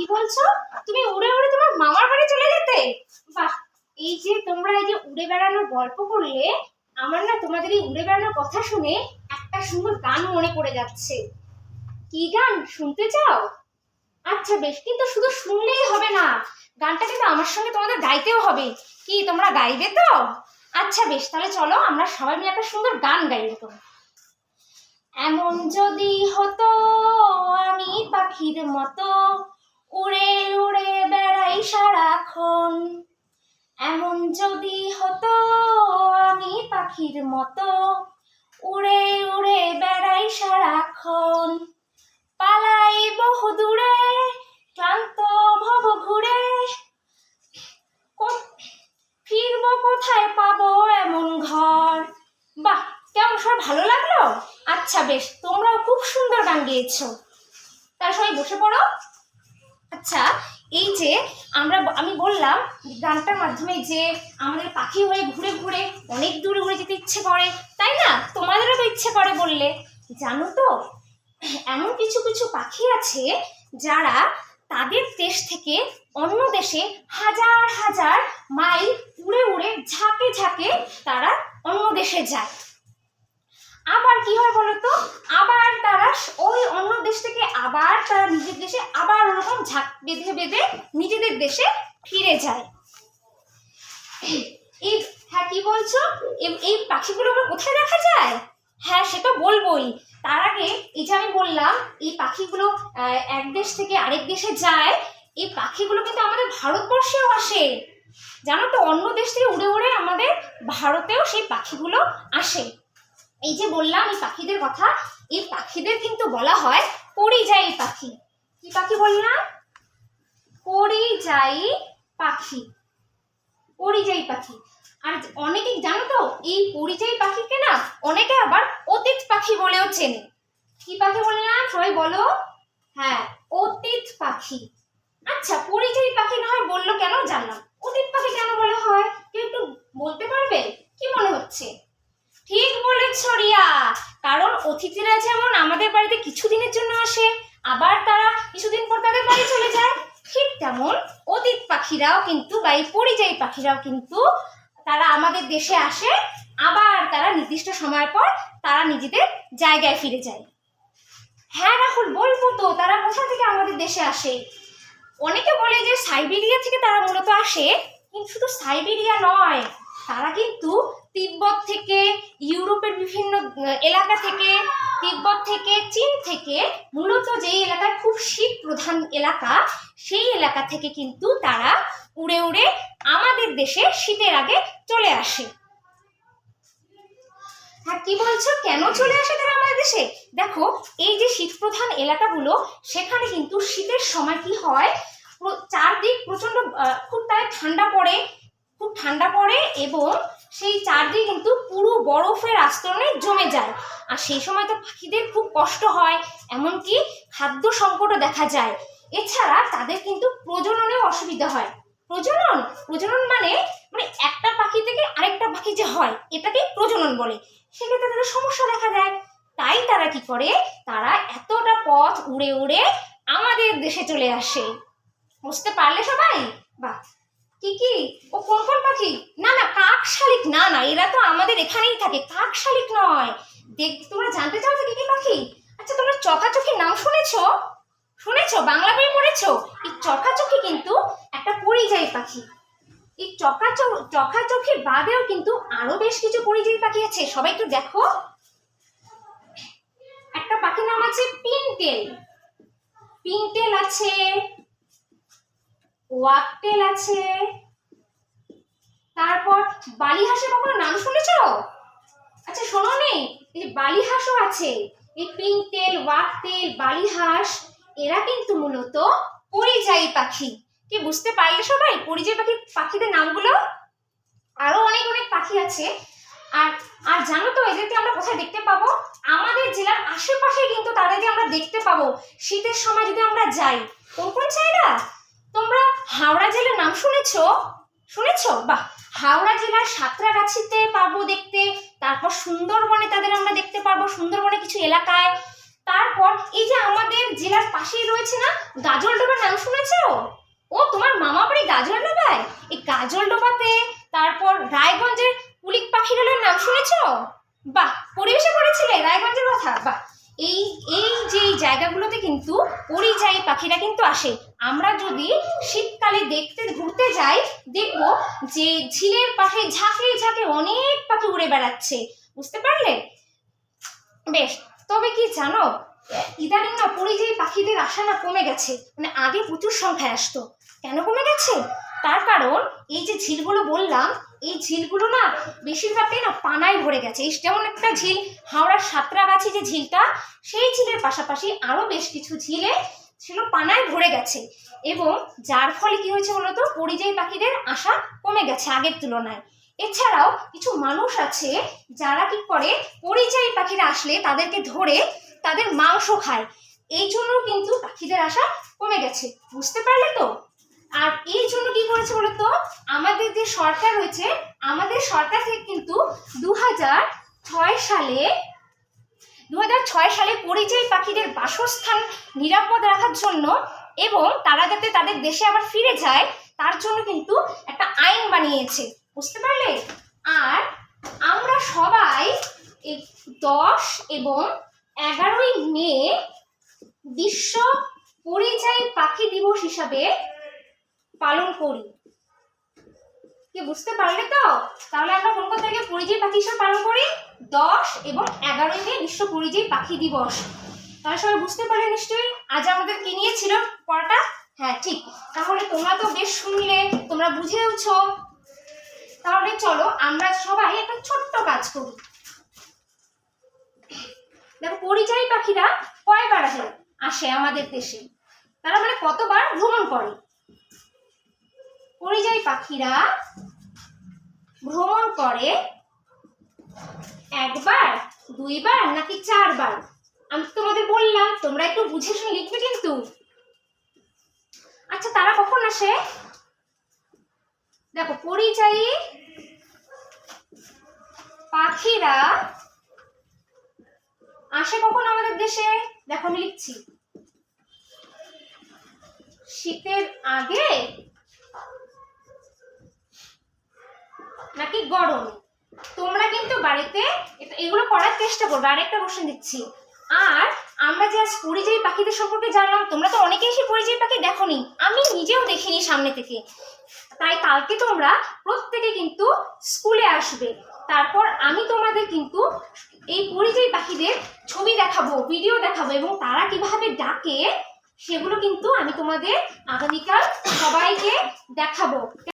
কি বলছো? তুমি উড়ে উড়ে তোমার মামার বাড়ি চলে যেতে? বাহ! এই যে তোমরা এই যে উড়ে বেড়ানোর গল্প করলে, আমার না তোমাদের এই উড়ে বেড়ানোর কথা শুনে একটা সুন্দর গান মনে পড়ে যাচ্ছে। কি গান শুনতে চাও? আচ্ছা বেশ, কিন্তু শুধু শুনলেই হবে না, গানটা কিন্তু আমার সঙ্গে তোমাদের গাইতেও হবে। কি তোমরা গাইবে তো? আচ্ছা বেশ, তাহলে চলো আমরা সবাই মিলে একটা সুন্দর গান গাই এরকম। এমন যদি হতো আমি পাখির মতো উড়ে উড়ে বেড়াই সারাক্ষণ, এমন যদি হতো আমি পাখির মতো উড়ে উড়ে বেড়াই সারাক্ষণ, পালাই বহু দূরে ক্লান্ত ভব ঘুরে, ফিরবো কোথায় পাবো এমন ঘর। বাহ, কেমন সব ভালো লাগলো? আচ্ছা বেশ, তোমরাও খুব সুন্দর গান গেয়েছো। তাহলে সবাই বসে পড়ো। আচ্ছা, এই যে আমি বললাম গানটার মাধ্যমে যে আমাদের পাখি হয়ে ঘুরে ঘুরে অনেক দূরে উড়ে যেতে ইচ্ছে করে, তাই না? তোমাদেরও তো ইচ্ছে করে বললে। জানো তো, এমন কিছু কিছু পাখি আছে যারা তাদের দেশ থেকে অন্য দেশে হাজার হাজার মাইল উড়ে উড়ে ঝাঁকে ঝাঁকে তারা অন্য দেশে যায়। আবার কি হয় বলতো, আবার তারা ওই অন্য দেশ থেকে আবার তারা নিজের দেশে আবার ওরকম ঝাঁক বেঁধে বেঁধে নিজেদের দেশে ফিরে যায়। এই হ্যাঁ, কি বলছো? এই পাখিগুলো কোথায় দেখা যায়? হ্যাঁ, সে তো বলবোই। তার আগে এই যে আমি বললাম এই পাখিগুলো এক দেশ থেকে আরেক দেশে যায়, এই পাখিগুলো কিন্তু আমাদের ভারতবর্ষেও আসে। জানো তো, অন্য দেশ থেকে উড়ে উড়ে আমাদের ভারতেও সেই পাখিগুলো আসে। এই যে বললাম এই পাখিদের কথা, এই পাখিদের কিন্তু বলা হয় পরিযায়ী পাখি। কি পাখি বললাম? পরিযায়ী পাখি। পরিযায়ী পাখি। আর অনেকেই জানো তো, এই পরিযায়ী পাখিকে না অনেকে আবার অতীত পাখি বলেও চেনে। কি পাখি বললাম সবাই বলো? হ্যাঁ, অতীত পাখি। আচ্ছা, পরিযায়ী পাখি না হয় বললো, কেন জানলাম। অতীত পাখি কেন বলা হয় কেউ একটু বলতে পারবে? কি মনে হচ্ছে? ঠিক বলেছ রিয়া, কারণ অতিথিরা যেমন আমাদের বাড়িতে কিছুদিনের জন্য আসে, আবার তারা কিছুদিন পর তাদের বাড়ি চলে যায়, ঠিক তেমন অতীত পাখিরাও কিন্তু বা এই পরিযায়ী পাখিরাও কিন্তু তারা আমাদের দেশে আসে, আবার তারা নির্দিষ্ট সময়ের পর তারা নিজেদের জায়গায় ফিরে যায়। হ্যাঁ রাহুল, বলবো তো, তারা কোথা থেকে আমাদের দেশে আসে। অনেকে বলে যে সাইবেরিয়া থেকে তারা মূলত আসে, কিন্তু শুধু সাইবেরিয়া নয়, তারা কিন্তু তিব্বত থেকে, ইউরোপের বিভিন্ন এলাকা থেকে, তিব্বত থেকে, চীন থেকে, মূলত যেই এলাকায় খুব শীত প্রধান এলাকা, সেই এলাকা থেকে কিন্তু তারা উড়ে উড়ে আমাদের দেশে শীতের আগে চলে আসে। হ্যাঁ, কি বলছো? কেন চলে আসে তারা আমাদের দেশে? দেখো, এই যে শীত প্রধান এলাকাগুলো, সেখানে কিন্তু শীতের সময় কি হয়, চারদিক প্রচন্ড খুব তাই ঠান্ডা পড়ে, খুব ঠান্ডা পড়ে এবং সেই চারদিকে কিন্তু পুরো বরফের আস্তরণে জমে যায়। আর সেই সময় তো পাখিদের খুব কষ্ট হয়, এমনকি খাদ্য সংকটও দেখা যায়। এছাড়া তাদের কিন্তু প্রজননেও অসুবিধা হয়। প্রজনন প্রজনন মানে মানে একটা পাখি থেকে আরেকটা পাখি যে হয়, এটাকেই প্রজনন বলে। সেক্ষেত্রে তাদের সমস্যা দেখা যায়। তাই তারা কি করে, তারা এতটা পথ উড়ে উড়ে আমাদের দেশে চলে আসে। বুঝতে পারলে সবাই? বাহ, কি কি ও কোন কোন পাখি? না না, কাক শালিক না, না এরা তো আমাদের এখানেই থাকে, কাক শালিক নয়। তোমরা জানতে চাও তো কি কি পাখি? আচ্ছা, তোমরা চকাচকির নাম শুনেছো? শুনেছো? বাংলা বই পড়েছো? এই চকাচকি কিন্তু একটা পরিযায়ী পাখি। এই চকাচকির বাদেও কিন্তু আরো বেশ কিছু পরিযায়ী পাখি আছে, সবাই একটু দেখো। একটা পাখির নাম আছে পিনটেল। পিনটেল আছে, ওয়াকটেল আছে, তারপর বালিহাঁসের কখনো নাম শুনেছো? আচ্ছা শোনোনি, এই বালিহাঁসও আছে। এই পিনটেল, ওয়াকটেল, বালিহাঁস এরা কিন্তু মূলত পরিযায়ী পাখি। কি বুঝতে পারলে সবাই পরিযায়ী পাখিদের নামগুলো? আরো অনেক অনেক পাখি আছে। আর আর জানো তো এদেরকে আমরা কোথায় দেখতে পাবো? আমাদের জেলার আশেপাশে কিন্তু তাদেরকে আমরা দেখতে পাবো শীতের সময় যদি আমরা যাই। কোন কোন জায়গা? তোমরা হাওড়া জেলার নাম শুনেছো? শুনেছো? বাহ, হাওড়া জেলার সাঁতরাগাছিতে পাবো দেখতে, তারপর সুন্দরবনে তাদের আমরা দেখতে পারবো, সুন্দরবনে কিছু এলাকায়, তারপর এই যে আমাদের জেলার পাশেই রয়েছে না গাজলডোবার, নাম শুনেছো? ও তোমার মামা বাড়ি গাজলডোবায়? এই গাজলডোবাতে, তারপর রায়গঞ্জের কুলিক পাখিরালয়ের নাম শুনেছো? বাহ, পরিবেশে পড়েছিলে রায়গঞ্জের কথা। বাহ, এই এই যে জায়গাগুলোতে কিন্তু পরিযায়ী পাখিরা কিন্তু আসে। আমরা যদি শীতকালে দেখতে ঘুরতে যাই, দেখবো যে ঝিলের পাশে ঝাঁকে ঝাঁকে অনেক পাখি উড়ে বেড়াচ্ছে। বুঝতে পারলে? বেশ, তবে কি জানো, ইদানিং না পরিযায়ী পাখিদের আসা না কমে গেছে। মানে আগে প্রচুর সংখ্যায় আসতো। কেন কমে গেছে? তার কারণ এই যে ঝিলগুলো বললাম, এই ঝিলগুলো না বেশিরভাগটাই না পানায় ভরে গেছে। এই যেমন একটা ঝিল হাওড়ার সাঁতরাগাছি যে ঝিলটা, সেই ঝিলের পাশাপাশি আরো বেশ কিছু ঝিলে ছিল পানায় ভরে গেছে, এবং যার ফলে কি হয়েছে বলতো, পরিযায়ী পাখিদের আসা কমে গেছে আগের তুলনায়। এছাড়াও কিছু মানুষ আছে যারা কি করে, পরিযায়ী পাখিরা আসলে তাদেরকে ধরে তাদের মাংস খায়। এই জন্য কিন্তু পাখিদের আসা কমে গেছে। বুঝতে পারলে তো? আর এই জন্য কি করেছে বলতো, আমাদের যে সরকার রয়েছে, আমাদের সরকার থেকে কিন্তু 2006 সালে পরিযায়ী পাখিদের বাসস্থান নিরাপদ রাখার জন্য এবং তারা যাতে তাদের দেশে আবার ফিরে যায়, তার জন্য কিন্তু একটা আইন বানিয়েছে। বুঝতে পারলে? আর আমরা সবাই 10 এবং 11ই মে বিশ্ব পরিযায়ী পাখি দিবস হিসাবে পালন করি। কি বুঝতে পারলে তো? তাহলে আমরা কোন কোন থেকে পরিযায়ী পাখি হিসেবে পালন করি? 10 এবং 11ই মে বিশ্ব পরিযায়ী পাখি দিবস। তাহলে সবাই বুঝতে পারলে নিশ্চয়ই আজ আমাদের কি নিয়ে ছিল পড়াটা? হ্যাঁ, ঠিক। তাহলে তোমরা তো বেশ শুনলে, তোমরা বুঝেওছো। তাহলে চলো আমরা সবাই একটা ছোট্ট কাজ করি। দেখো, পরিযায়ী পাখিরা কয়বার আসে আমাদের দেশে? তারা মানে কতবার ভ্রমণ করে? পরিযায়ী পাখিরা ভ্রমণ করে একবার, 2বার নাকি 4বার? আমি তোমাদের বললাম, তোমরা একটু বুঝে শুনে লিখবে কিন্তু। আচ্ছা, তারা কখন আসে? দেখো, পরিযায়ী পাখিরা আসে কখন আমাদের দেশে? দেখো আমি লিখছি, শীতের আগে নাকি গরমে? তোমরা কিন্তু বাড়িতে এগুলো করার চেষ্টা করবে। আরেকটা কোশ্চেন দিচ্ছি, আর আমরা যে আজ পরিযায়ী পাখিদের সম্পর্কে জানলাম, তোমরা তো অনেকেই সেই পরিযায়ী পাখি দেখোনি, আমি নিজেও দেখিনি সামনে থেকে। তাই কালকে তোমরা প্রত্যেকে কিন্তু স্কুলে আসবে। তারপর আমি তোমাদের কিন্তু এই পরিযায়ী পাখিদের ছবি দেখাবো, ভিডিও দেখাবো, এবং তারা কিভাবে ডাকে সেগুলো কিন্তু আমি তোমাদের আগামীকাল সবাইকে দেখাবো।